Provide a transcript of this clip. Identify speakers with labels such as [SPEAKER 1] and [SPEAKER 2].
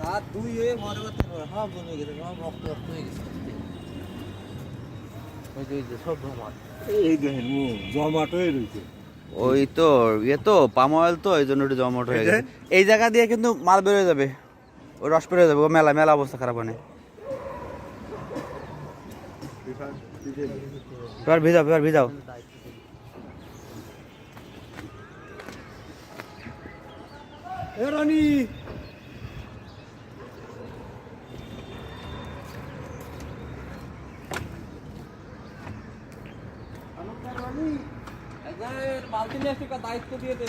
[SPEAKER 1] রাত 2 হয়ে মনে করতে পারে সব জমে গেছে, সব রক্ত রক্ত হয়ে গেছে। ওই যে সব জমা।
[SPEAKER 2] এই দেখেন জমাট হয়ে রয়েছে।
[SPEAKER 3] ওই তো তো পাম অয়েল তো এই জন্য একটু জমাট হয়ে গেছে। এই জায়গা দিয়ে কিন্তু মাল বেরোয় যাবে, ও রস বেরোয় যাবে, ও মেলা মেলা অবস্থা খারাপ হয়। এবার ভিজাও, এবার ভিজাও।
[SPEAKER 2] এ রানী
[SPEAKER 1] বালতি নিয়ে দায়িত্ব দিয়ে দে।